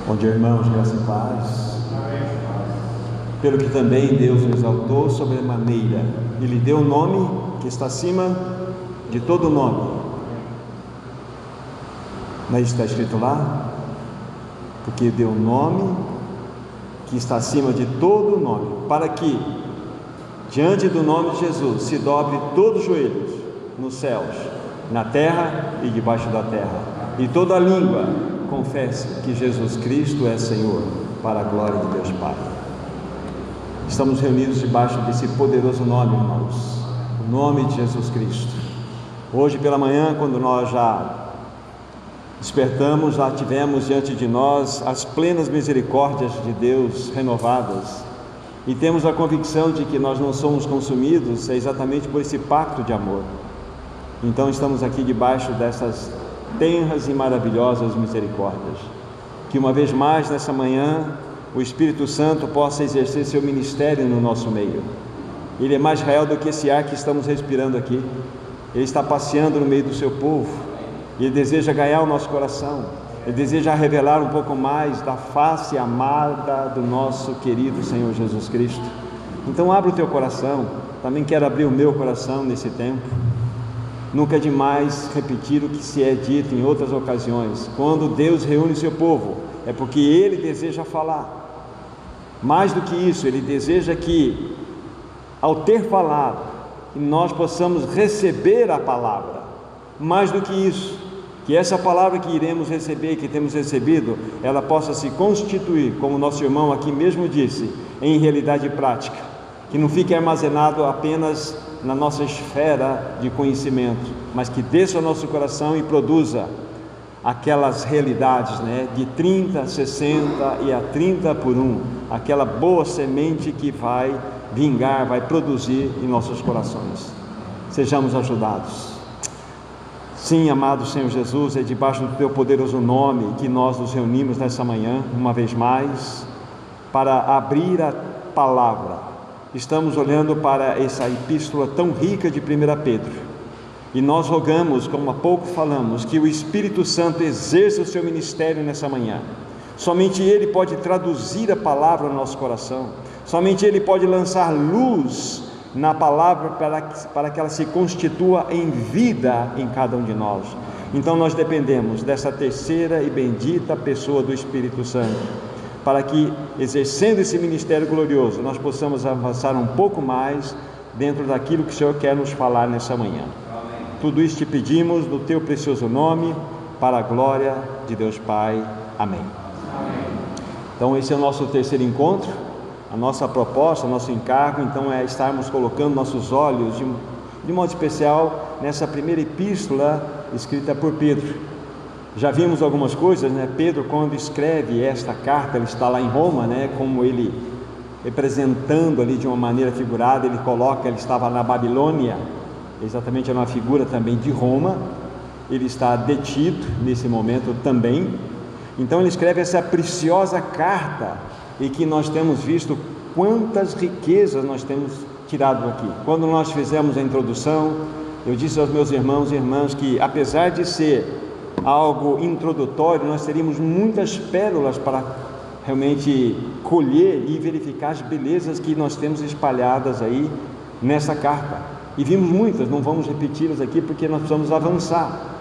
Bom dia, irmãos, graça e paz. Pelo que também Deus o exaltou sobremaneira, e lhe deu o nome que está acima de todo nome. Não é isso que está escrito lá? Porque deu o nome que está acima de todo nome, para que diante do nome de Jesus se dobre todos os joelhos, nos céus, na terra e debaixo da terra, e toda a língua confesse que Jesus Cristo é Senhor, para a glória de Deus Pai. Estamos reunidos debaixo desse poderoso nome, irmãos, o nome de Jesus Cristo. Hoje pela manhã, quando nós já despertamos, já tivemos diante de nós as plenas misericórdias de Deus renovadas, e temos a convicção de que nós não somos consumidos exatamente por esse pacto de amor. Então estamos aqui debaixo dessas tenras e maravilhosas misericórdias, que uma vez mais nessa manhã o Espírito Santo possa exercer seu ministério no nosso meio. Ele é mais real do que esse ar que estamos respirando aqui. Ele está passeando no meio do seu povo, e Ele deseja ganhar o nosso coração. Ele deseja revelar um pouco mais da face amada do nosso querido Senhor Jesus Cristo. Então abra o teu coração. Também quero abrir o meu coração nesse tempo. Nunca é demais repetir o que se é dito em outras ocasiões. Quando Deus reúne seu povo, é porque Ele deseja falar. Mais do que isso, Ele deseja que, ao ter falado, nós possamos receber a palavra. Mais do que isso, que essa palavra que iremos receber, que temos recebido, ela possa se constituir, como nosso irmão aqui mesmo disse, em realidade prática, que não fique armazenado apenas na nossa esfera de conhecimento, mas que desça ao nosso coração e produza aquelas realidades, de 30, 60 e a 30 por 1, aquela boa semente que vai vingar, vai produzir em nossos corações. Sejamos ajudados. Sim, amado Senhor Jesus, é debaixo do Teu poderoso nome que nós nos reunimos nessa manhã, uma vez mais, para abrir a palavra. Estamos olhando para essa epístola tão rica de 1 Pedro, e nós rogamos, como há pouco falamos, que o Espírito Santo exerça o seu ministério nessa manhã. Somente Ele pode traduzir a palavra no nosso coração, somente Ele pode lançar luz na palavra para que ela se constitua em vida em cada um de nós. Então nós dependemos dessa terceira e bendita pessoa do Espírito Santo, para que, exercendo esse ministério glorioso, nós possamos avançar um pouco mais dentro daquilo que o Senhor quer nos falar nessa manhã. Amém. Tudo isso te pedimos no Teu precioso nome, para a glória de Deus Pai. Amém. Amém. Então esse é o nosso terceiro encontro. A nossa proposta, o nosso encargo, então, é estarmos colocando nossos olhos, de modo especial, nessa primeira epístola escrita por Pedro. Já vimos algumas coisas, Pedro, quando escreve esta carta, ele está lá em Roma, como ele, representando ali de uma maneira figurada, ele estava na Babilônia, exatamente, era uma figura também de Roma. Ele está detido nesse momento também. Então ele escreve essa preciosa carta, e que nós temos visto quantas riquezas nós temos tirado aqui. Quando nós fizemos a introdução, eu disse aos meus irmãos e irmãs que, apesar de ser algo introdutório, nós teríamos muitas pérolas para realmente colher e verificar as belezas que nós temos espalhadas aí nessa carta. E vimos muitas, não vamos repeti-las aqui porque nós precisamos avançar.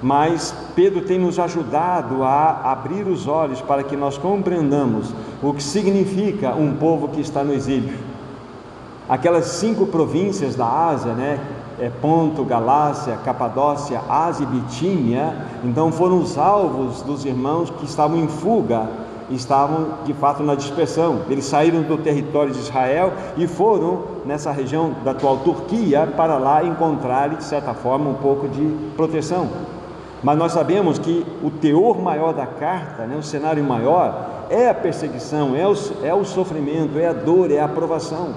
Mas Pedro tem nos ajudado a abrir os olhos para que nós compreendamos o que significa um povo que está no exílio. Aquelas 5 províncias da Ásia, Ponto, Galácia, Capadócia, Ásia e Bitínia, então foram os alvos dos irmãos que estavam em fuga, estavam de fato na dispersão. Eles saíram do território de Israel e foram nessa região da atual Turquia para lá encontrar, de certa forma, um pouco de proteção. Mas nós sabemos que o teor maior da carta, o cenário maior, é a perseguição, é o sofrimento, é a dor, é a provação.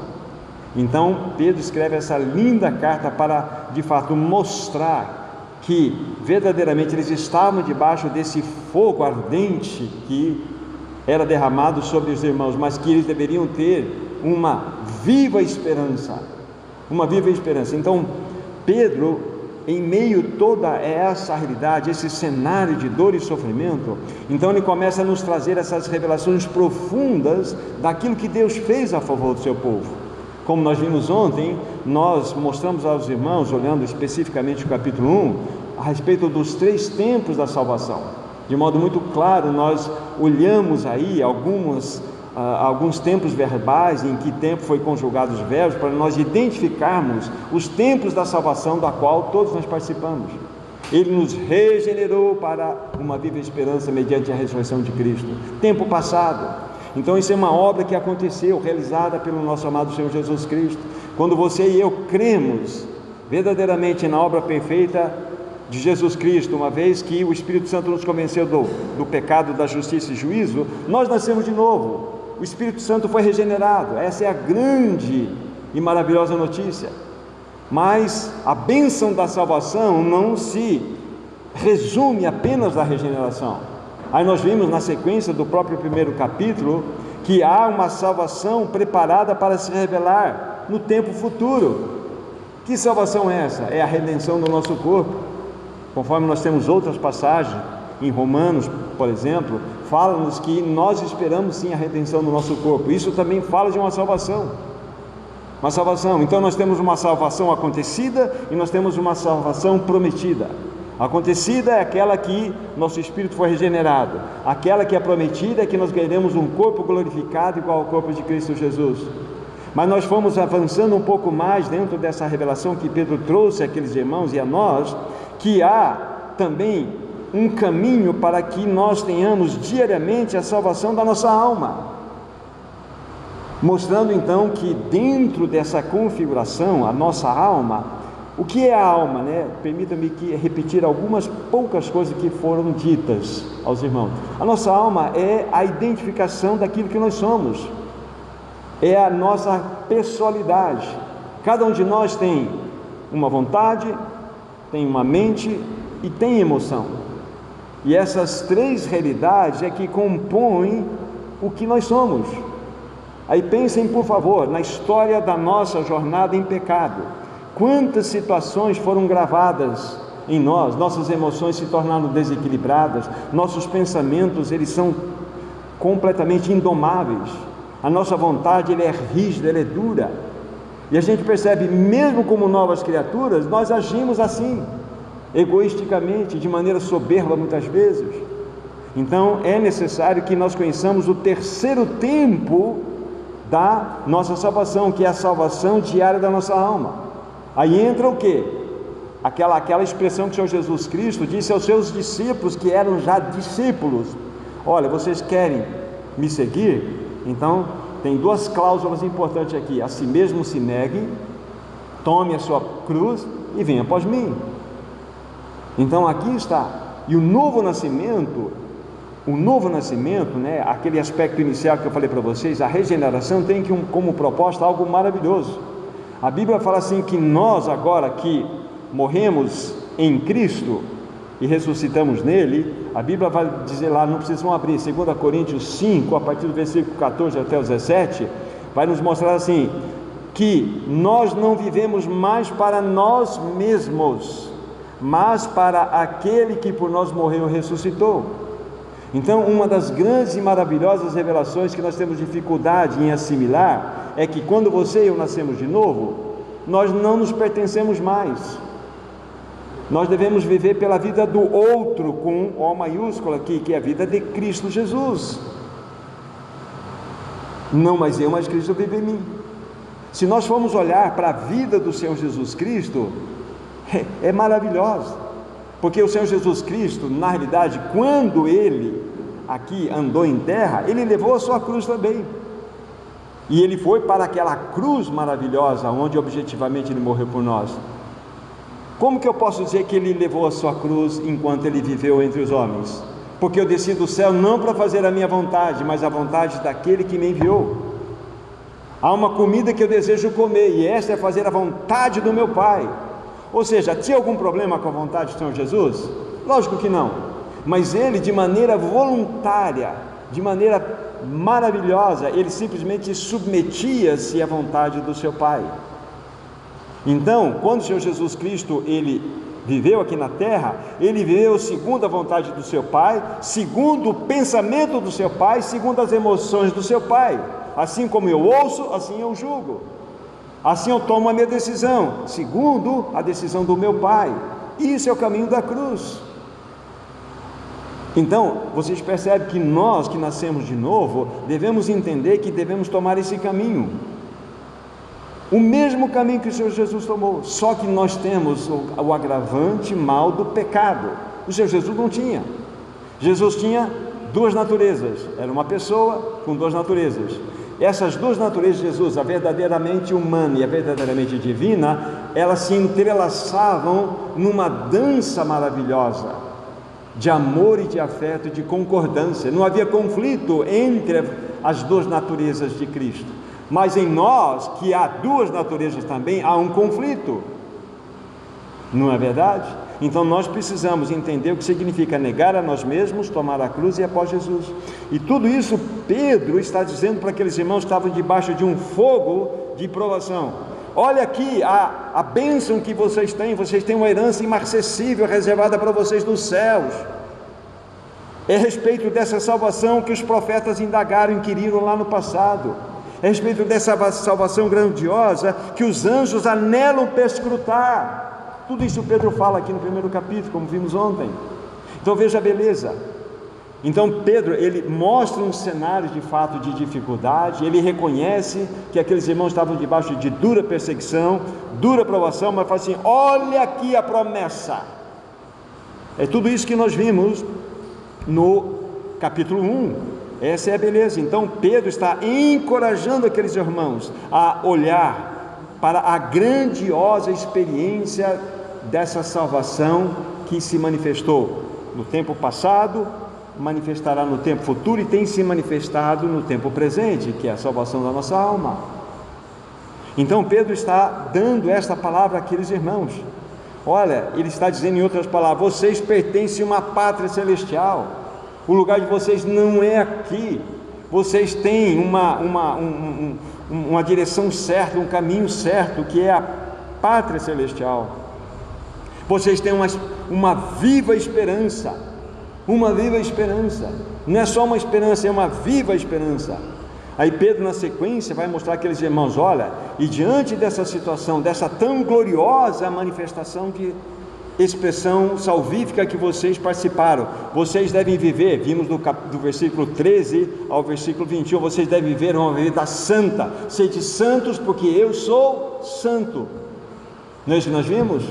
Então Pedro escreve essa linda carta para, de fato, mostrar que verdadeiramente eles estavam debaixo desse fogo ardente que era derramado sobre os irmãos, mas que eles deveriam ter uma viva esperança. Então Pedro em meio a toda essa realidade, esse cenário de dor e sofrimento, então Ele começa a nos trazer essas revelações profundas daquilo que Deus fez a favor do seu povo. Como nós vimos ontem, nós mostramos aos irmãos, olhando especificamente o capítulo 1, a respeito dos 3 tempos da salvação. De modo muito claro, nós olhamos aí alguns tempos verbais, em que tempo foi conjugado os verbos, para nós identificarmos os tempos da salvação da qual todos nós participamos. Ele nos regenerou para uma viva esperança mediante a ressurreição de Cristo. Tempo passado. Então isso é uma obra que aconteceu, realizada pelo nosso amado Senhor Jesus Cristo. Quando você e eu cremos verdadeiramente na obra perfeita de Jesus Cristo, uma vez que o Espírito Santo nos convenceu do pecado, da justiça e juízo, nós nascemos de novo. O Espírito Santo foi regenerado. Essa é a grande e maravilhosa notícia. Mas a bênção da salvação não se resume apenas na regeneração. Aí nós vimos na sequência do próprio primeiro capítulo que há uma salvação preparada para se revelar no tempo futuro. Que salvação é essa? É a redenção do nosso corpo. Conforme nós temos outras passagens, em Romanos, por exemplo, fala-nos que nós esperamos sim a redenção do nosso corpo. Isso também fala de uma salvação. Uma salvação. Então nós temos uma salvação acontecida e nós temos uma salvação prometida. Acontecida é aquela que nosso espírito foi regenerado. Aquela que é prometida é que nós ganharemos um corpo glorificado igual ao corpo de Cristo Jesus. Mas nós fomos avançando um pouco mais dentro dessa revelação que Pedro trouxe àqueles irmãos e a nós, que há também um caminho para que nós tenhamos diariamente a salvação da nossa alma, mostrando então que dentro dessa configuração, a nossa alma, o que é a alma, né? Permita-me repetir algumas poucas coisas que foram ditas aos irmãos. A nossa alma é a identificação daquilo que nós somos, é a nossa pessoalidade. Cada um de nós tem uma vontade, tem uma mente e tem emoção. E essas 3 realidades é que compõem o que nós somos. Aí pensem, por favor, na história da nossa jornada em pecado. Quantas situações foram gravadas em nós, nossas emoções se tornaram desequilibradas, nossos pensamentos, eles são completamente indomáveis, a nossa vontade, ela é rígida, ela é dura, e a gente percebe, mesmo como novas criaturas, nós agimos assim, egoisticamente, de maneira soberba muitas vezes. Então é necessário que nós conheçamos o 3º tempo da nossa salvação, que é a salvação diária da nossa alma. Aí entra o quê? Aquela expressão que o Senhor Jesus Cristo disse aos seus discípulos, que eram já discípulos: olha, vocês querem me seguir? Então tem 2 cláusulas importantes aqui: a si mesmo se negue, tome a sua cruz e venha após mim. Então aqui está. E o novo nascimento, né, aquele aspecto inicial que eu falei para vocês, a regeneração tem como proposta algo maravilhoso. A Bíblia fala assim que nós agora que morremos em Cristo e ressuscitamos nele, a Bíblia vai dizer lá, não precisam abrir, 2 Coríntios 5, a partir do versículo 14 até o 17, vai nos mostrar assim, que nós não vivemos mais para nós mesmos, mas para aquele que por nós morreu e ressuscitou. Então, uma das grandes e maravilhosas revelações que nós temos dificuldade em assimilar é que quando você e eu nascemos de novo, nós não nos pertencemos mais. Nós devemos viver pela vida do outro, com O maiúsculo aqui, que é a vida de Cristo Jesus. Não mais eu, mas Cristo vive em mim. Se nós formos olhar para a vida do Senhor Jesus Cristo, é maravilhosa. Porque o Senhor Jesus Cristo, na realidade, quando Ele aqui andou em terra, Ele levou a sua cruz também. E Ele foi para aquela cruz maravilhosa, onde objetivamente Ele morreu por nós. Como que eu posso dizer que Ele levou a sua cruz enquanto Ele viveu entre os homens? Porque eu desci do céu não para fazer a minha vontade, mas a vontade daquele que me enviou. Há uma comida que eu desejo comer, e esta é fazer a vontade do meu Pai. Ou seja, tinha algum problema com a vontade do Senhor Jesus? Lógico que não, mas Ele, de maneira voluntária, de maneira maravilhosa, Ele simplesmente submetia-se à vontade do seu Pai. Então, quando o Senhor Jesus Cristo, Ele viveu aqui na terra, ele viveu segundo a vontade do seu Pai, segundo o pensamento do seu Pai, segundo as emoções do seu Pai. Assim como eu ouço, assim eu julgo. Assim eu tomo a minha decisão, segundo a decisão do meu Pai. Isso é o caminho da cruz. Então, vocês percebem que nós que nascemos de novo, devemos entender que devemos tomar esse caminho. O mesmo caminho que o Senhor Jesus tomou, só que nós temos o agravante mal do pecado. O Senhor Jesus não tinha. Jesus tinha duas naturezas, era uma pessoa com duas naturezas. Essas duas naturezas de Jesus, a verdadeiramente humana e a verdadeiramente divina, elas se entrelaçavam numa dança maravilhosa, de amor e de afeto, de concordância. Não havia conflito entre as duas naturezas de Cristo. Mas em nós, que há duas naturezas também, há um conflito, não é verdade? Então nós precisamos entender o que significa negar a nós mesmos, tomar a cruz e ir após Jesus. E tudo isso Pedro está dizendo para aqueles irmãos que estavam debaixo de um fogo de provação. Olha aqui a bênção que vocês têm uma herança inacessível reservada para vocês nos céus. É a respeito dessa salvação que os profetas indagaram, inquiriram lá no passado. É a respeito dessa salvação grandiosa que os anjos anelam perscrutar. Tudo isso Pedro fala aqui no primeiro capítulo, como vimos ontem. Então veja a beleza. Então Pedro, ele mostra um cenário de fato de dificuldade, ele reconhece que aqueles irmãos estavam debaixo de dura perseguição, dura provação, mas fala assim, olha aqui a promessa. É tudo isso que nós vimos no capítulo 1. Essa é a beleza. Então Pedro está encorajando aqueles irmãos a olhar para a grandiosa experiência dessa salvação que se manifestou no tempo passado, manifestará no tempo futuro e tem se manifestado no tempo presente, que é a salvação da nossa alma. Então Pedro está dando esta palavra àqueles irmãos. Olha, ele está dizendo em outras palavras, vocês pertencem a uma pátria celestial. O lugar de vocês não é aqui. Vocês têm uma direção certa, um caminho certo, que é a pátria celestial. Vocês têm uma viva esperança. Uma viva esperança. Não é só uma esperança, é uma viva esperança. Aí Pedro, na sequência, vai mostrar aqueles irmãos, olha, e diante dessa situação, dessa tão gloriosa manifestação de expressão salvífica que vocês participaram, vocês devem viver, vimos do versículo 13 ao versículo 21, vocês devem viver uma vida santa, sede santos porque eu sou santo. Não é isso que nós vimos?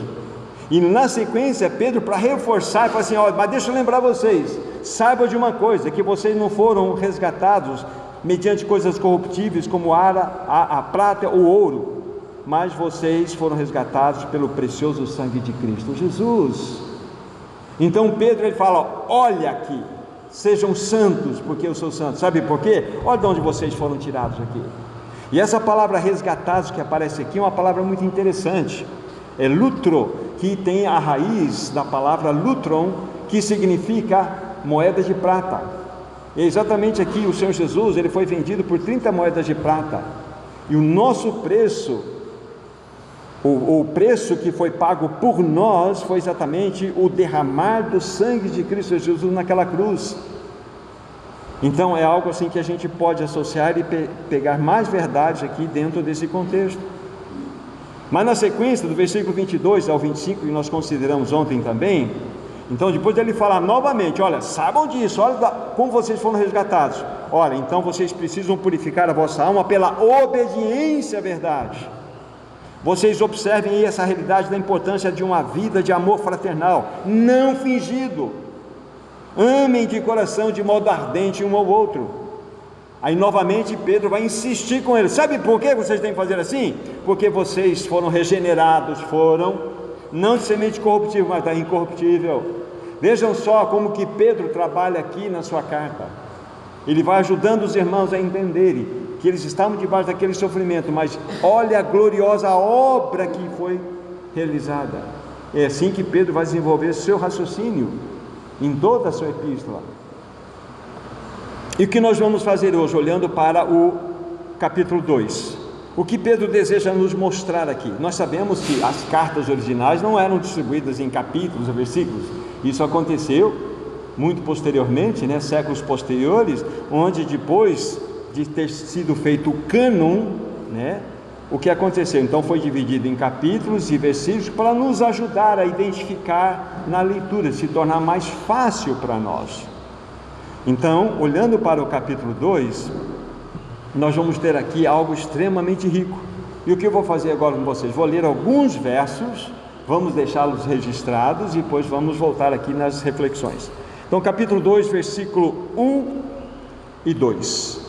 E na sequência Pedro, para reforçar, fala assim, olha, mas deixa eu lembrar vocês, saibam de uma coisa, que vocês não foram resgatados mediante coisas corruptíveis como a prata ou ouro, mas vocês foram resgatados pelo precioso sangue de Cristo Jesus. Então Pedro, ele fala, olha aqui, sejam santos porque eu sou santo. Sabe por quê? Olha de onde vocês foram tirados aqui. E essa palavra resgatados que aparece aqui é uma palavra muito interessante, é lutro, que tem a raiz da palavra lutron, que significa moeda de prata. E exatamente aqui o Senhor Jesus, ele foi vendido por 30 moedas de prata, e o nosso preço, o preço que foi pago por nós, foi exatamente o derramar do sangue de Cristo Jesus naquela cruz. Então é algo assim que a gente pode associar e pegar mais verdade aqui dentro desse contexto. Mas na sequência, do versículo 22 ao 25, que nós consideramos ontem também, então depois dele falar novamente, olha, saibam disso, olha como vocês foram resgatados, olha, então vocês precisam purificar a vossa alma pela obediência à verdade. Vocês observem aí essa realidade da importância de uma vida de amor fraternal, não fingido. Amem de coração, de modo ardente um ao outro. Aí novamente Pedro vai insistir com ele, sabe por que vocês têm que fazer assim? Porque vocês foram regenerados, não de semente corruptível, mas da incorruptível. Vejam só como que Pedro trabalha aqui na sua carta. Ele vai ajudando os irmãos a entenderem que eles estavam debaixo daquele sofrimento, mas olha a gloriosa obra que foi realizada. É assim que Pedro vai desenvolver seu raciocínio em toda a sua epístola. E o que nós vamos fazer hoje, olhando para o capítulo 2? O que Pedro deseja nos mostrar aqui? Nós sabemos que as cartas originais não eram distribuídas em capítulos ou versículos. Isso aconteceu muito posteriormente, séculos posteriores, onde depois de ter sido feito o cânon, o que aconteceu? Então foi dividido em capítulos e versículos para nos ajudar a identificar na leitura, se tornar mais fácil para nós. Então, olhando para o capítulo 2, nós vamos ter aqui algo extremamente rico. E o que eu vou fazer agora com vocês? Vou ler alguns versos, vamos deixá-los registrados e depois vamos voltar aqui nas reflexões. Então, capítulo 2, versículo 1 e 2.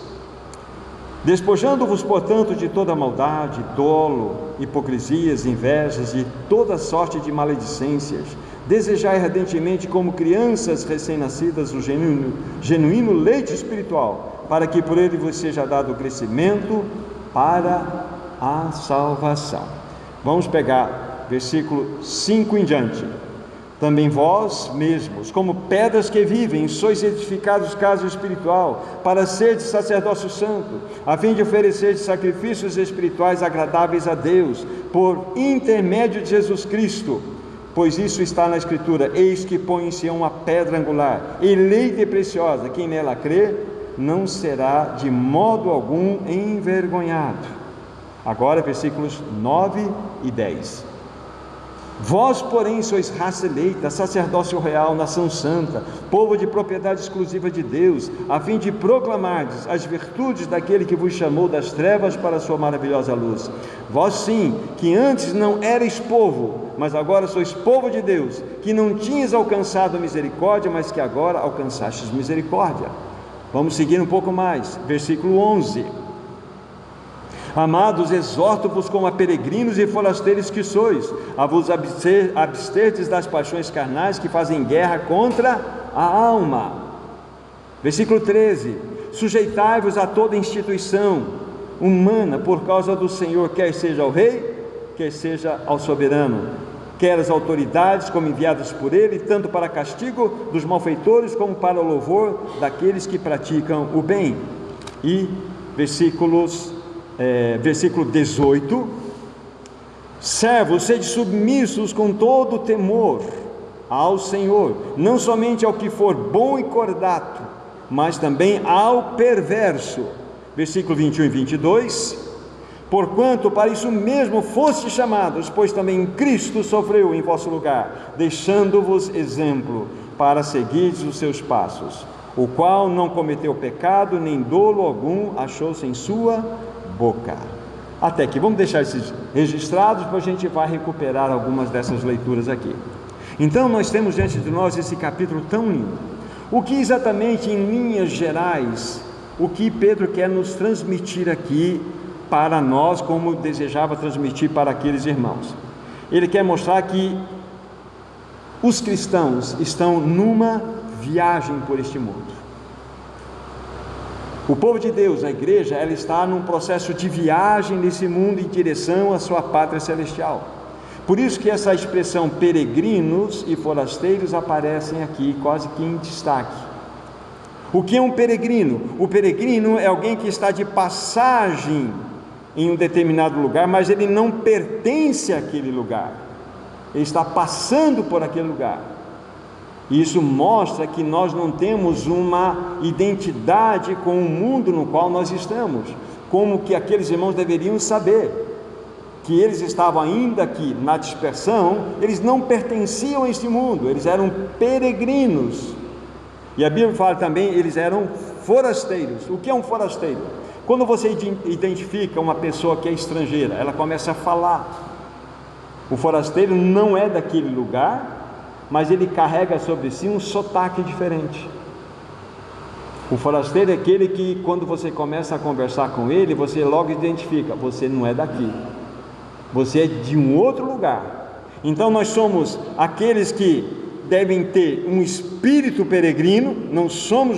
Despojando-vos, portanto, de toda maldade, dolo, hipocrisias, invejas e toda sorte de maledicências, desejai ardentemente, como crianças recém-nascidas, o genuíno leite espiritual, para que por ele vos seja dado o crescimento para a salvação. Vamos pegar versículo 5 em diante. Também vós mesmos, como pedras que vivem, sois edificados casa espiritual, para seres sacerdócio santo, a fim de oferecer sacrifícios espirituais agradáveis a Deus, por intermédio de Jesus Cristo. Pois isso está na Escritura: eis que põe em Sião uma pedra angular, eleita e preciosa, quem nela crê, não será de modo algum envergonhado. Agora versículos 9 e 10. Vós, porém, sois raça eleita, sacerdócio real, nação santa, povo de propriedade exclusiva de Deus, a fim de proclamardes as virtudes daquele que vos chamou das trevas para a sua maravilhosa luz. Vós sim, que antes não erais povo, mas agora sois povo de Deus, que não tinhas alcançado misericórdia, mas que agora alcançastes misericórdia. Vamos seguir um pouco mais, versículo 11. Amados, exorto-vos como a peregrinos e forasteiros que sois, a vos absterdes das paixões carnais que fazem guerra contra a alma. Versículo 13. Sujeitai-vos a toda instituição humana por causa do Senhor, quer seja ao rei, quer seja ao soberano, quer as autoridades como enviadas por ele, tanto para castigo dos malfeitores como para o louvor daqueles que praticam o bem. E versículo 18: servos, sede submissos com todo temor ao Senhor, não somente ao que for bom e cordato, mas também ao perverso. Versículo 21 e 22: porquanto para isso mesmo fostes chamados, pois também Cristo sofreu em vosso lugar, deixando-vos exemplo para seguirdes os seus passos, o qual não cometeu pecado, nem dolo algum achou-se em sua boca. Até aqui, vamos deixar esses registrados, depois a gente vai recuperar algumas dessas leituras aqui. Então nós temos diante de nós esse capítulo tão lindo. O que exatamente, em linhas gerais, o que Pedro quer nos transmitir aqui para nós, como desejava transmitir para aqueles irmãos? Ele quer mostrar que os cristãos estão numa viagem por este mundo. O povo de Deus, a igreja, ela está num processo de viagem nesse mundo em direção à sua pátria celestial. Por isso que essa expressão peregrinos e forasteiros aparecem aqui quase que em destaque. O que é um peregrino? O peregrino é alguém que está de passagem em um determinado lugar, mas ele não pertence àquele lugar. Ele está passando por aquele lugar. Isso mostra que nós não temos uma identidade com o mundo no qual nós estamos, como que aqueles irmãos deveriam saber, que eles estavam ainda aqui na dispersão, eles não pertenciam a este mundo, eles eram peregrinos. E a Bíblia fala também, eles eram forasteiros. O que é um forasteiro? Quando você identifica uma pessoa que é estrangeira, ela começa a falar. O forasteiro não é daquele lugar, mas ele carrega sobre si um sotaque diferente. O forasteiro é aquele que, quando você começa a conversar com ele, você logo identifica: você não é daqui, você é de um outro lugar. Então nós somos aqueles que devem ter um espírito peregrino, não somos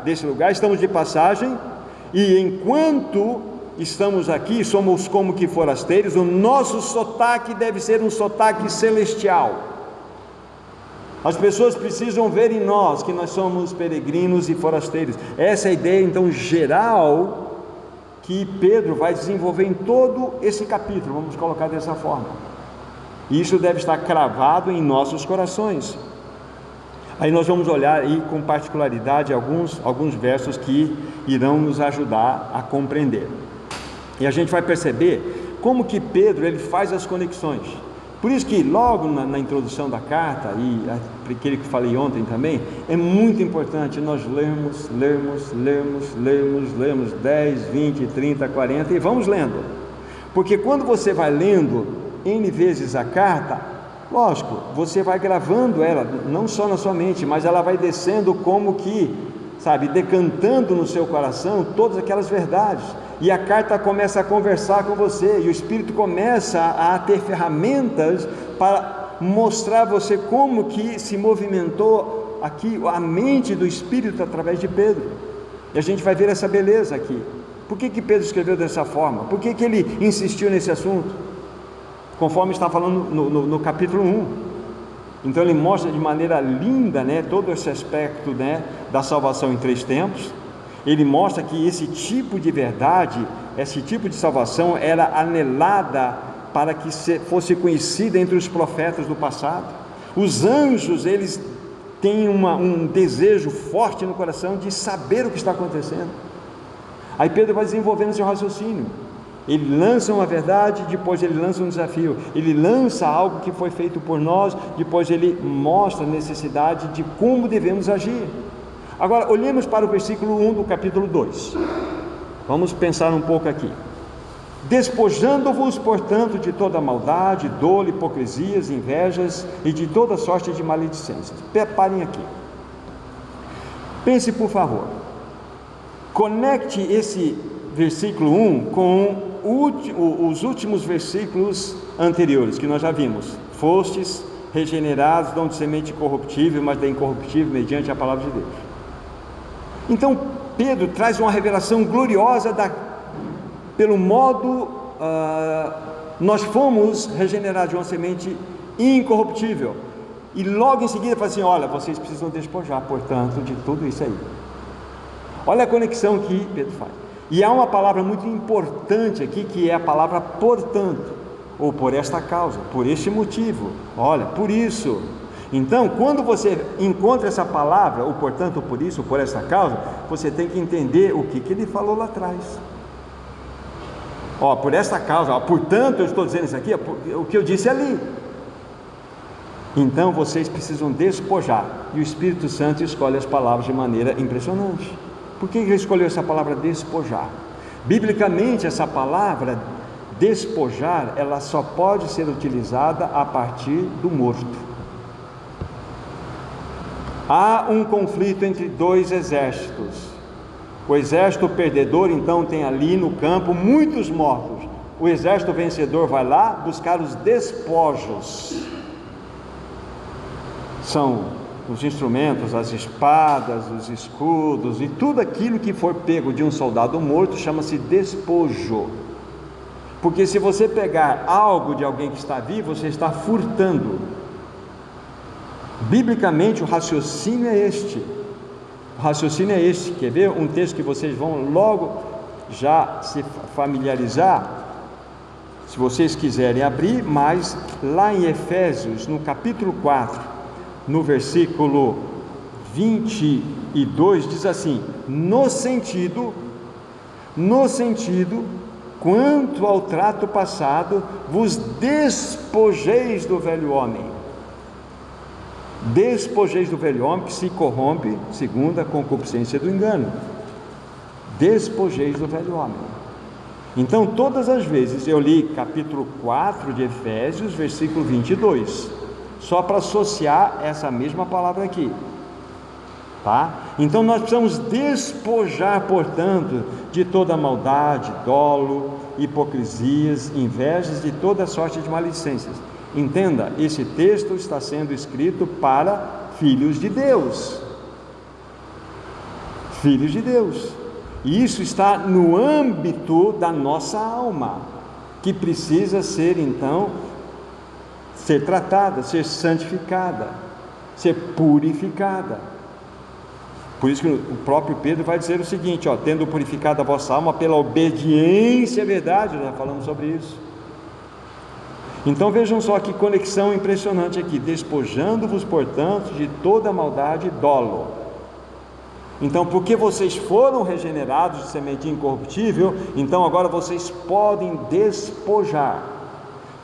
desse lugar, estamos de passagem, e enquanto estamos aqui, somos como que forasteiros. O nosso sotaque deve ser um sotaque celestial. As pessoas precisam ver em nós que nós somos peregrinos e forasteiros. Essa é a ideia então geral que Pedro vai desenvolver em todo esse capítulo, vamos colocar dessa forma. E isso deve estar cravado em nossos corações. Aí nós vamos olhar aí com particularidade alguns versos que irão nos ajudar a compreender. E a gente vai perceber como que Pedro ele faz as conexões. Por isso que logo na introdução da carta, e aquele que falei ontem também, é muito importante nós lermos 10, 20, 30, 40 e vamos lendo. Porque quando você vai lendo N vezes a carta, lógico, você vai gravando ela, não só na sua mente, mas ela vai descendo como que, sabe, decantando no seu coração todas aquelas verdades. E a carta começa a conversar com você, e o Espírito começa a ter ferramentas para mostrar a você como que se movimentou aqui a mente do Espírito através de Pedro. E a gente vai ver essa beleza aqui. Por que Pedro escreveu dessa forma? Por que ele insistiu nesse assunto? Conforme está falando no capítulo 1. Então ele mostra de maneira linda, né, todo esse aspecto, né, da salvação em 3 tempos. Ele mostra que esse tipo de verdade, esse tipo de salvação era anelada para que fosse conhecida entre os profetas do passado. Os anjos, eles têm um desejo forte no coração de saber o que está acontecendo. Aí Pedro vai desenvolvendo seu raciocínio. Ele lança uma verdade, depois ele lança um desafio. Ele lança algo que foi feito por nós, depois ele mostra a necessidade de como devemos agir. Agora, olhemos para o versículo 1 do capítulo 2. Vamos pensar um pouco aqui. Despojando-vos, portanto, de toda maldade, dolo, hipocrisias, invejas e de toda sorte de maledicências. Parem aqui. Pense, por favor. Conecte esse versículo 1 com os últimos versículos anteriores, que nós já vimos. Fostes regenerados, não de semente corruptível, mas da incorruptível, mediante a palavra de Deus. Então Pedro traz uma revelação gloriosa pelo modo nós fomos regenerados de uma semente incorruptível, e logo em seguida fala assim: olha, vocês precisam despojar, portanto, de tudo isso aí. Olha a conexão que Pedro faz. E há uma palavra muito importante aqui, que é a palavra portanto, ou por esta causa, por este motivo, olha, por isso. Então, quando você encontra essa palavra, ou portanto, por isso, ou por essa causa, você tem que entender o que ele falou lá atrás. Por esta causa, portanto, eu estou dizendo isso aqui, o que eu disse ali. Então, vocês precisam despojar, e o Espírito Santo escolhe as palavras de maneira impressionante. Por que ele escolheu essa palavra despojar? Biblicamente, essa palavra despojar, ela só pode ser utilizada a partir do morto. Há um conflito entre 2 exércitos. O exército perdedor, então, tem ali no campo muitos mortos. O exército vencedor vai lá buscar os despojos. São os instrumentos, as espadas, os escudos e tudo aquilo que for pego de um soldado morto chama-se despojo. Porque se você pegar algo de alguém que está vivo, você está furtando. Biblicamente o raciocínio é este. O raciocínio é este. Quer ver um texto que vocês vão logo já se familiarizar, se vocês quiserem abrir, mas lá em Efésios, no capítulo 4, no versículo 22, diz assim: no sentido, quanto ao trato passado, vos despojeis do velho homem. Despojeis do velho homem que se corrompe segundo a concupiscência do engano. Despojeis do velho homem. Então, todas as vezes eu li capítulo 4 de Efésios, versículo 22, só para associar essa mesma palavra aqui, tá? Então nós precisamos despojar, portanto, de toda maldade, dolo, hipocrisias, invejas, de toda sorte de maledicências. Entenda, esse texto está sendo escrito para filhos de Deus. Filhos de Deus. E isso está no âmbito da nossa alma, que precisa ser, então, ser tratada, ser santificada, ser purificada. Por isso que o próprio Pedro vai dizer o seguinte, tendo purificado a vossa alma pela obediência à verdade, nós já falamos sobre isso. Então vejam só que conexão impressionante aqui, despojando-vos, portanto, de toda maldade e dolo. Então, porque vocês foram regenerados de semente incorruptível, então agora vocês podem despojar,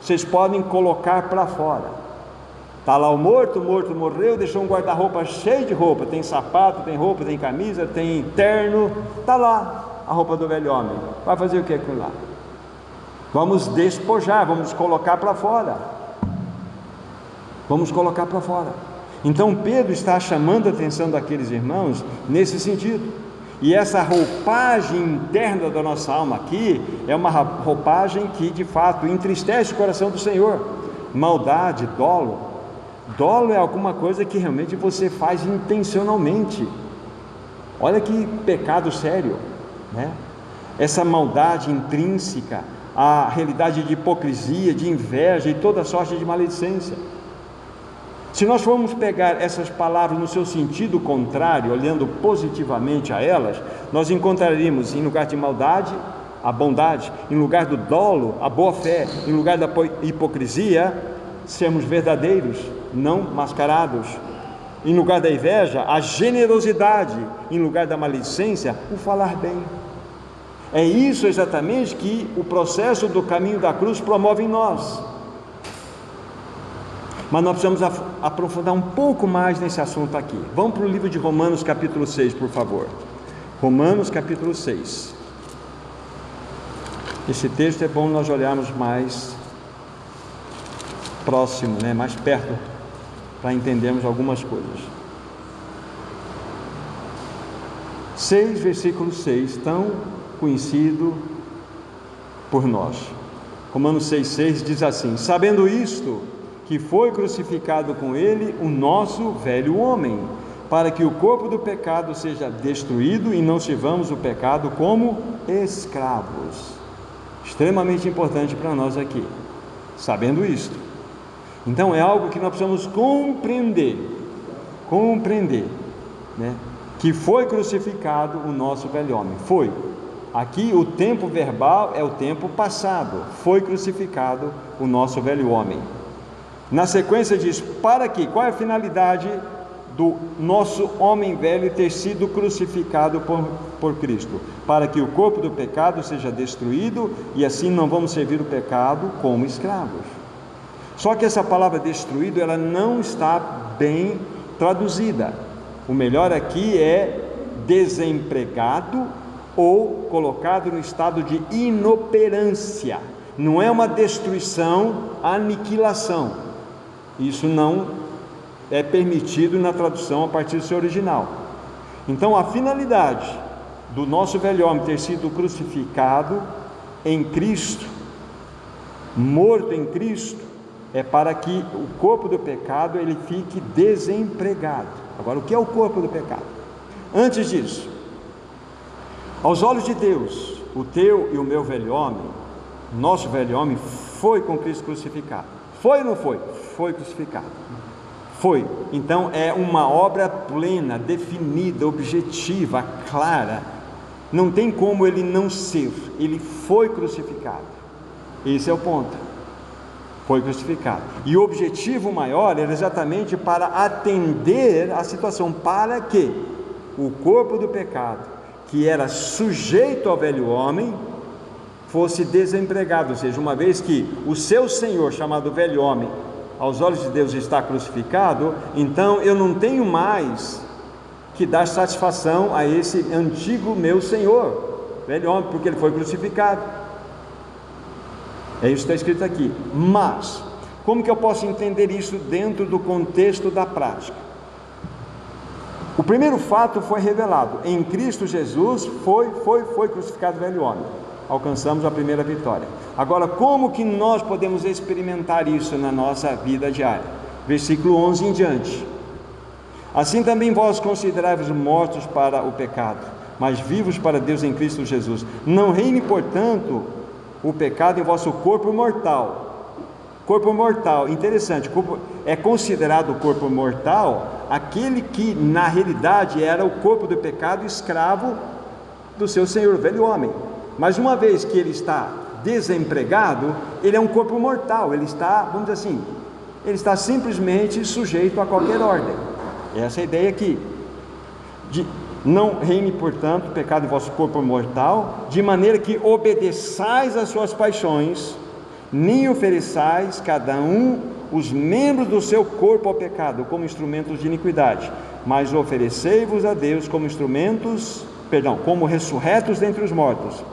vocês podem colocar para fora. Está lá o morto morreu, deixou um guarda-roupa cheio de roupa, tem sapato, tem roupa, tem camisa, tem terno, está lá a roupa do velho homem. Vai fazer o que com lá? Vamos despojar, vamos colocar para fora. Vamos colocar para fora. Então Pedro está chamando a atenção daqueles irmãos nesse sentido. E essa roupagem interna da nossa alma aqui é uma roupagem que de fato entristece o coração do Senhor. Maldade, dolo. Dolo é alguma coisa que realmente você faz intencionalmente. Olha que pecado sério, né? Essa maldade intrínseca, a realidade de hipocrisia, de inveja e toda sorte de maledicência. Se nós formos pegar essas palavras no seu sentido contrário, olhando positivamente a elas, nós encontraríamos em lugar de maldade, a bondade, em lugar do dolo, a boa fé, em lugar da hipocrisia, sermos verdadeiros, não mascarados, em lugar da inveja, a generosidade, em lugar da maledicência, o falar bem. É isso exatamente que o processo do caminho da cruz promove em nós. Mas nós precisamos aprofundar um pouco mais nesse assunto aqui. Vamos para o livro de Romanos capítulo 6, por favor. Romanos capítulo 6. Esse texto é bom nós olharmos mais próximo, mais perto, para entendermos algumas coisas. 6, versículo 6, tão conhecido por nós. Romanos 6,6 diz assim: sabendo isto, que foi crucificado com ele o nosso velho homem, para que o corpo do pecado seja destruído e não sirvamos o pecado como escravos. Extremamente importante para nós aqui, sabendo isto. Então é algo que nós precisamos compreender, que foi crucificado o nosso velho homem. Foi. Aqui o tempo verbal é o tempo passado. Foi crucificado o nosso velho homem. Na sequência diz, para quê? Qual é a finalidade do nosso homem velho ter sido crucificado por Cristo? Para que o corpo do pecado seja destruído e assim não vamos servir o pecado como escravos. Só que essa palavra destruído, ela não está bem traduzida. O melhor aqui é desempregado ou colocado no estado de inoperância. Não é uma destruição, aniquilação. Isso não é permitido na tradução a partir do seu original. Então a finalidade do nosso velho homem ter sido crucificado em Cristo, morto em Cristo, é para que o corpo do pecado ele fique desempregado. Agora, o que é o corpo do pecado? Antes disso, aos olhos de Deus, o teu e o meu velho homem, nosso velho homem, foi com Cristo crucificado. Foi ou não foi? Foi crucificado. Foi. Então é uma obra plena, definida, objetiva, clara. Não tem como ele não ser. Ele foi crucificado. Esse é o ponto. Foi crucificado. E o objetivo maior era exatamente para atender a situação, para que o corpo do pecado, que era sujeito ao velho homem, fosse desempregado. Ou seja, uma vez que o seu senhor, chamado velho homem, aos olhos de Deus está crucificado, então eu não tenho mais que dar satisfação a esse antigo meu senhor, velho homem, porque ele foi crucificado. É isso que está escrito aqui. Mas, como que eu posso entender isso dentro do contexto da prática? O primeiro fato foi revelado. Em Cristo Jesus foi crucificado o velho homem. Alcançamos a primeira vitória. Agora, como que nós podemos experimentar isso na nossa vida diária? Versículo 11 em diante. Assim também vós considerai-vos mortos para o pecado, mas vivos para Deus em Cristo Jesus. Não reine, portanto, o pecado em vosso corpo mortal. Corpo mortal, interessante, é considerado o corpo mortal aquele que na realidade era o corpo do pecado, escravo do seu senhor, o velho homem. Mas uma vez que ele está desempregado, ele é um corpo mortal, ele está, vamos dizer assim, ele está simplesmente sujeito a qualquer ordem. Essa é a ideia aqui. Não reine, portanto, o pecado em vosso corpo mortal, de maneira que obedeçais às suas paixões, nem ofereçais cada um os membros do seu corpo ao pecado como instrumentos de iniquidade, mas oferecei-vos a Deus como como ressurretos dentre os mortos,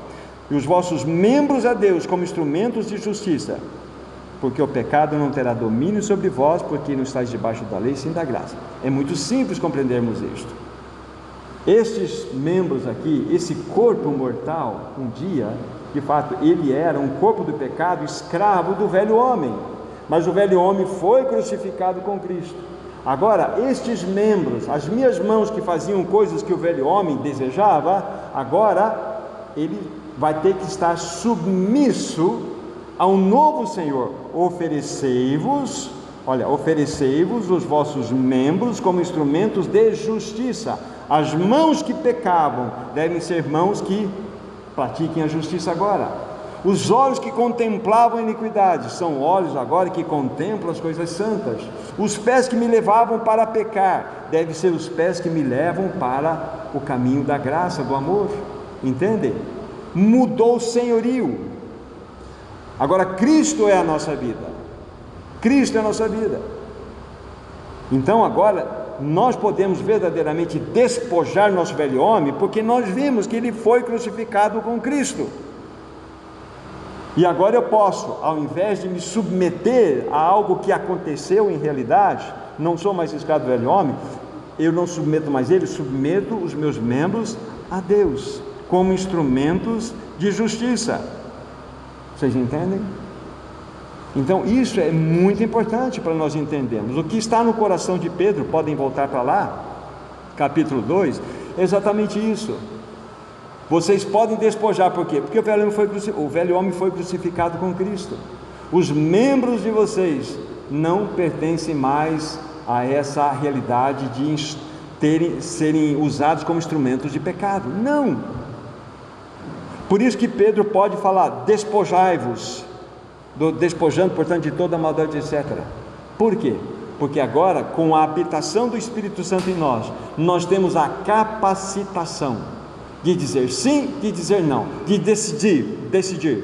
e os vossos membros a Deus como instrumentos de justiça, porque o pecado não terá domínio sobre vós, porque não estáis debaixo da lei, sim da graça. É muito simples compreendermos isto. Estes membros aqui, esse corpo mortal, um dia, de fato, ele era um corpo do pecado, escravo do velho homem, mas o velho homem foi crucificado com Cristo. Agora, estes membros, as minhas mãos que faziam coisas que o velho homem desejava, agora ele vai ter que estar submisso a um novo Senhor. Oferecei-vos os vossos membros como instrumentos de justiça. As mãos que pecavam devem ser mãos que pratiquem a justiça agora. Os olhos que contemplavam a iniquidade são olhos agora que contemplam as coisas santas. Os pés que me levavam para pecar devem ser os pés que me levam para o caminho da graça, do amor. Entendem? Mudou o senhorio. Agora Cristo é a nossa vida. Cristo é a nossa vida. Então agora nós podemos verdadeiramente despojar nosso velho homem, porque nós vimos que ele foi crucificado com Cristo. E agora eu posso, ao invés de me submeter a algo que aconteceu em realidade, não sou mais escravo do velho homem, eu não submeto mais ele, submeto os meus membros a Deus, como instrumentos de justiça. Vocês entendem? Então isso é muito importante para nós entendermos. O que está no coração de Pedro, podem voltar para lá, capítulo 2, é exatamente isso. Vocês podem despojar, por quê? Porque o velho homem foi crucificado com Cristo. Os membros de vocês não pertencem mais a essa realidade de serem usados como instrumentos de pecado. Não! Por isso que Pedro pode falar, despojai-vos, despojando, portanto, de toda a maldade, etc. Por quê? Porque agora, com a habitação do Espírito Santo em nós temos a capacitação de dizer sim, de dizer não, de decidir.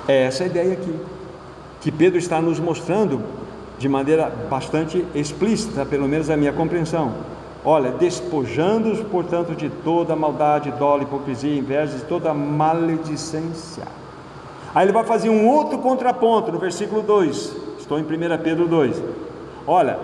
É essa a ideia aqui, que Pedro está nos mostrando de maneira bastante explícita, pelo menos a minha compreensão. Olha, despojando-os, portanto, de toda maldade, dolo, hipocrisia, inveja, de toda maledicência. Aí ele vai fazer um outro contraponto no versículo 2, estou em 1 Pedro 2, olha,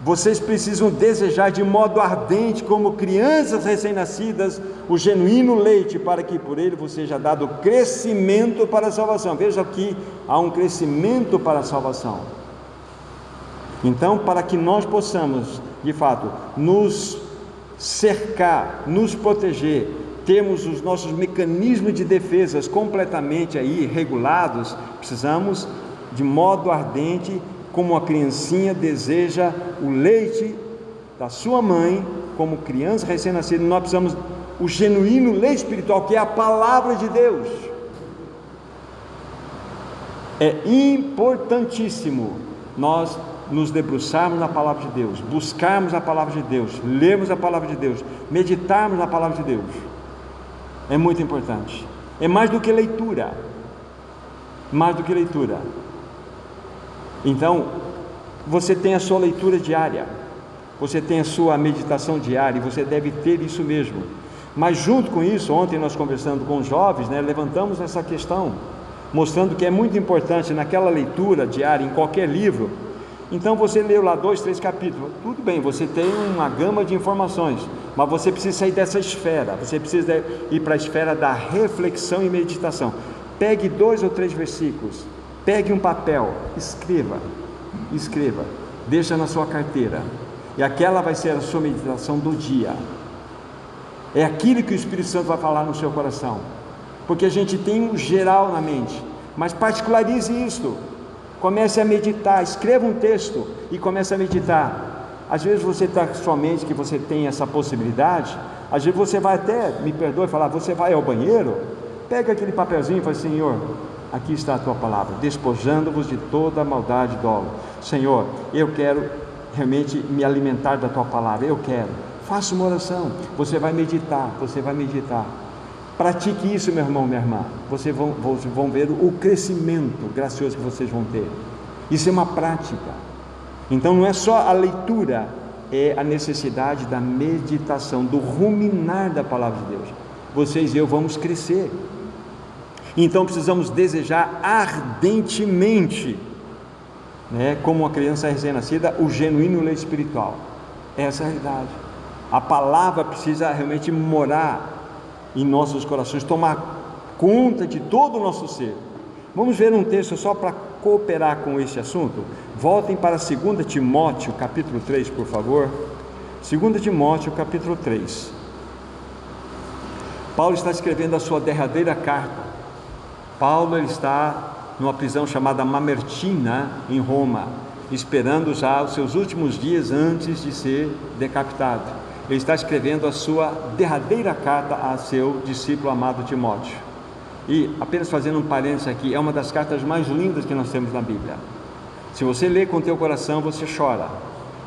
vocês precisam desejar de modo ardente, como crianças recém-nascidas, o genuíno leite, para que por ele vos seja dado crescimento para a salvação. Veja que há um crescimento para a salvação. Então, para que nós possamos, de fato, nos cercar, nos proteger, temos os nossos mecanismos de defesas completamente aí regulados, precisamos de modo ardente, como a criancinha deseja o leite da sua mãe, como criança recém-nascida, nós precisamos o genuíno leite espiritual, que é a palavra de Deus. É importantíssimo nós nos debruçarmos na palavra de Deus, buscarmos a palavra de Deus, lermos a palavra de Deus, meditarmos na palavra de Deus. É muito importante. É mais do que leitura. Mais do que leitura. Então, você tem a sua leitura diária, você tem a sua meditação diária, e você deve ter isso mesmo. Mas junto com isso, ontem nós conversando com os jovens, levantamos essa questão, mostrando que é muito importante naquela leitura diária, em qualquer livro. Então você leu lá 2, 3 capítulos, tudo bem, você tem uma gama de informações, mas você precisa sair dessa esfera, você precisa ir para a esfera da reflexão e meditação. Pegue 2 ou 3 versículos, pegue um papel, escreva, deixa na sua carteira, e aquela vai ser a sua meditação do dia. É aquilo que o Espírito Santo vai falar no seu coração, porque a gente tem um geral na mente, mas particularize isso. Comece a meditar, escreva um texto e comece a meditar. Às vezes você está com sua mente que você tem essa possibilidade, às vezes você vai até, me perdoe falar, você vai ao banheiro, pega aquele papelzinho e fala: Senhor, aqui está a tua palavra, despojando-vos de toda a maldade e dolo. Senhor, eu quero realmente me alimentar da tua palavra, eu quero. Faça uma oração, você vai meditar, pratique isso, meu irmão, minha irmã, vocês vão ver o crescimento gracioso que vocês vão ter. Isso é uma prática. Então não é só a leitura, é a necessidade da meditação, do ruminar da palavra de Deus. Vocês e eu vamos crescer. Então precisamos desejar ardentemente, como uma criança recém-nascida, o genuíno leite espiritual. Essa é a realidade. A palavra precisa realmente morar em nossos corações, tomar conta de todo o nosso ser. Vamos ver um texto só para cooperar com esse assunto. Voltem para 2 Timóteo capítulo 3, por favor. 2 Timóteo capítulo 3. Paulo está escrevendo a sua derradeira carta. Paulo ele está numa prisão chamada Mamertina, em Roma, esperando já os seus últimos dias antes de ser decapitado. Ele está escrevendo a sua derradeira carta a seu discípulo amado Timóteo. E apenas fazendo um parênteses aqui, é uma das cartas mais lindas que nós temos na Bíblia. Se você ler com o teu coração, você chora,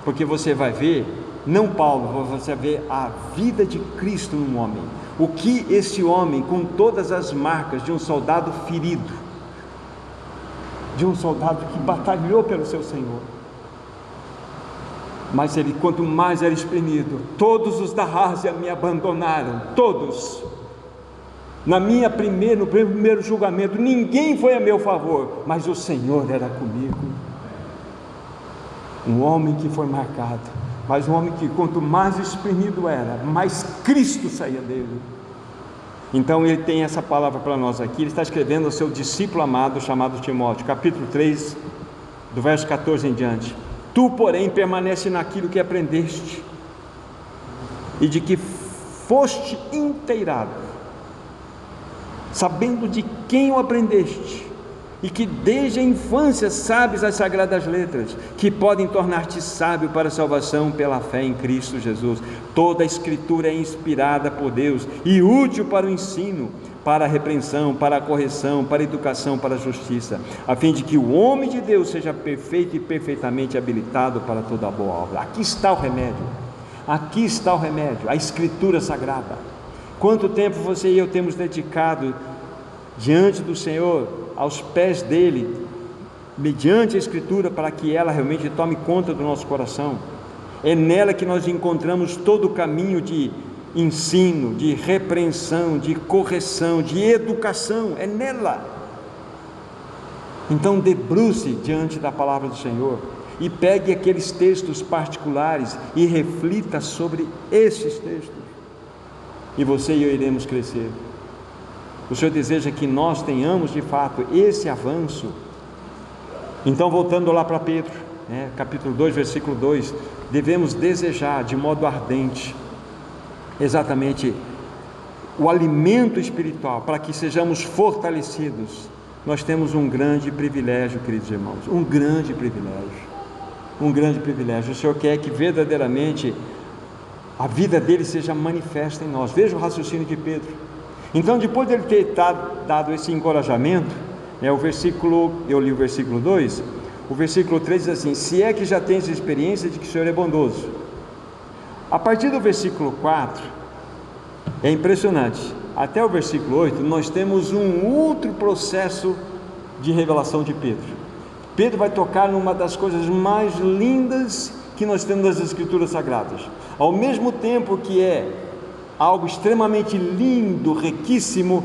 porque você vai ver, não Paulo, você vai ver a vida de Cristo num homem. O que esse homem, com todas as marcas de um soldado ferido, de um soldado que batalhou pelo seu Senhor, mas ele, quanto mais era espremido, todos os da Ásia me abandonaram, todos. No primeiro julgamento, ninguém foi a meu favor, mas o Senhor era comigo. Um homem que foi marcado, mas um homem que quanto mais espremido era, mais Cristo saía dele. Então ele tem essa palavra para nós aqui. Ele está escrevendo ao seu discípulo amado, chamado Timóteo, capítulo 3, do verso 14 em diante. Tu, porém, permanece naquilo que aprendeste e de que foste inteirado, sabendo de quem o aprendeste, e que desde a infância sabes as sagradas letras, que podem tornar-te sábio para a salvação pela fé em Cristo Jesus. Toda a Escritura é inspirada por Deus e útil para o ensino, para a repreensão, para a correção, para a educação, para a justiça, a fim de que o homem de Deus seja perfeito e perfeitamente habilitado para toda a boa obra. Aqui está o remédio, aqui está o remédio, a Escritura Sagrada. Quanto tempo você e eu temos dedicado diante do Senhor, aos pés dele, mediante a Escritura, para que ela realmente tome conta do nosso coração. É nela que nós encontramos todo o caminho de ensino, de repreensão, de correção, de educação, é nela. Então debruce diante da palavra do Senhor e pegue aqueles textos particulares e reflita sobre esses textos, e você e eu iremos crescer. O Senhor deseja que nós tenhamos de fato esse avanço. Então, voltando lá para Pedro, capítulo 2, versículo 2, devemos desejar de modo ardente exatamente o alimento espiritual, para que sejamos fortalecidos. Nós temos um grande privilégio, queridos irmãos, um grande privilégio. O Senhor quer que verdadeiramente a vida dele seja manifesta em nós. Veja o raciocínio de Pedro. Então, depois de ele ter dado esse encorajamento, eu li o versículo 2, o versículo 3 diz assim: se é que já tens experiência de que o Senhor é bondoso. A partir do versículo 4, é impressionante, até o versículo 8, nós temos um outro processo de revelação de Pedro. Pedro vai tocar numa das coisas mais lindas que nós temos nas Escrituras Sagradas, ao mesmo tempo que é algo extremamente lindo, riquíssimo,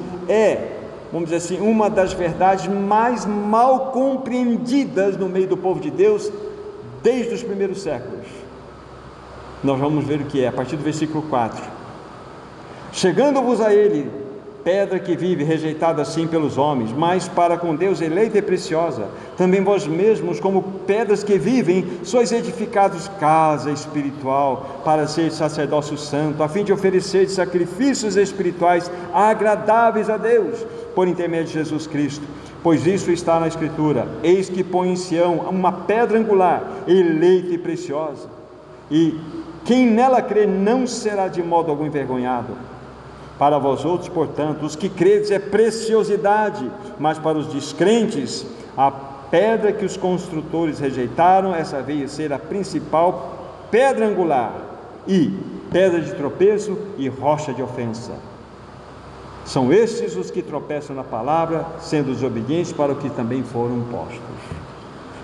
vamos dizer assim, uma das verdades mais mal compreendidas no meio do povo de Deus desde os primeiros séculos. Nós vamos ver o que é, a partir do versículo 4. Chegando-vos a ele, pedra que vive, rejeitada assim pelos homens, mas para com Deus eleita e preciosa, também vós mesmos, como pedras que vivem, sois edificados casa espiritual, para ser sacerdócio santo, a fim de oferecer sacrifícios espirituais agradáveis a Deus, por intermédio de Jesus Cristo. pois isso está na Escritura: eis que põe em Sião uma pedra angular, eleita e preciosa, e quem nela crê não será de modo algum envergonhado. Para vós outros, portanto, os que credes é preciosidade, mas para os descrentes, a pedra que os construtores rejeitaram, essa veio ser a principal pedra angular, e pedra de tropeço e rocha de ofensa. São estes os que tropeçam na palavra, sendo desobedientes para o que também foram postos.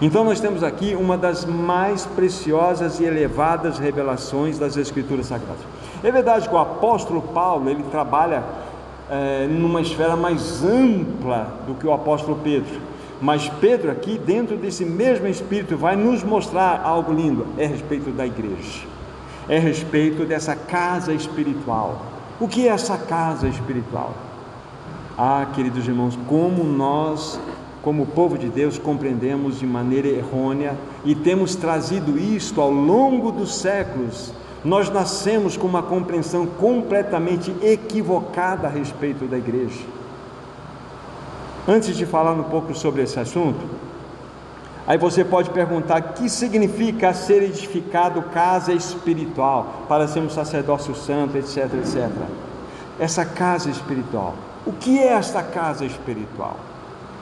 Então nós temos aqui uma das mais preciosas e elevadas revelações das Escrituras Sagradas. É verdade que o apóstolo Paulo, ele trabalha numa esfera mais ampla do que o apóstolo Pedro, mas Pedro aqui, dentro desse mesmo Espírito, vai nos mostrar algo lindo, é a respeito da igreja, é a respeito dessa casa espiritual. O que é essa casa espiritual? Queridos irmãos, como nós, como povo de Deus, compreendemos de maneira errônea e temos trazido isto ao longo dos séculos. Nós nascemos com uma compreensão completamente equivocada a respeito da igreja. Antes de falar um pouco sobre esse assunto, aí você pode perguntar: o que significa ser edificado casa espiritual, para sermos sacerdócio santo, etc, etc. Essa casa espiritual, o que é esta casa espiritual?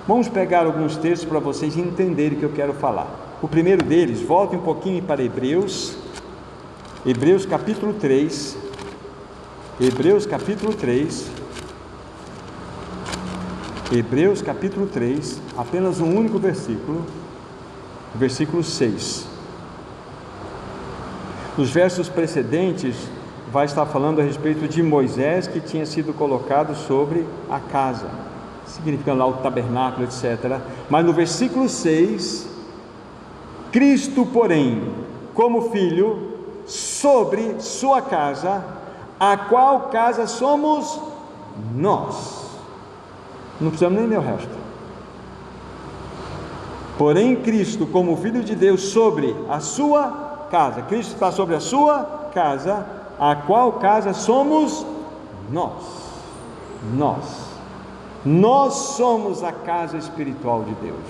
Vamos pegar alguns textos para vocês entenderem o que eu quero falar. O primeiro deles, volte um pouquinho para Hebreus capítulo 3, Hebreus capítulo 3, apenas um único versículo, versículo 6. Nos versos precedentes vai estar falando a respeito de Moisés, que tinha sido colocado sobre a casa, significando lá o tabernáculo, etc. Mas no versículo 6, Cristo, porém, como filho, sobre sua casa, a qual casa somos nós. Não precisamos nem ler o resto. Porém, Cristo, como Filho de Deus, sobre a sua casa. Cristo está sobre a sua casa, a qual casa somos nós. Nós somos a casa espiritual de Deus.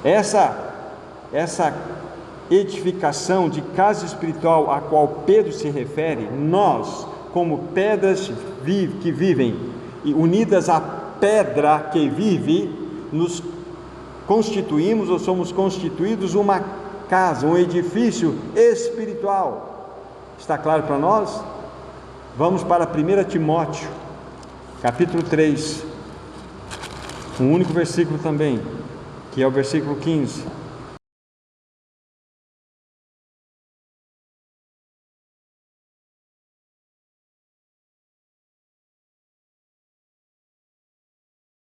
Essa edificação de casa espiritual a qual Pedro se refere, nós, como pedras que vivem e unidas à pedra que vive, nos constituímos ou somos constituídos uma casa, um edifício espiritual. Está claro para nós? Vamos para 1 Timóteo capítulo 3, um único versículo também, que é o versículo 15.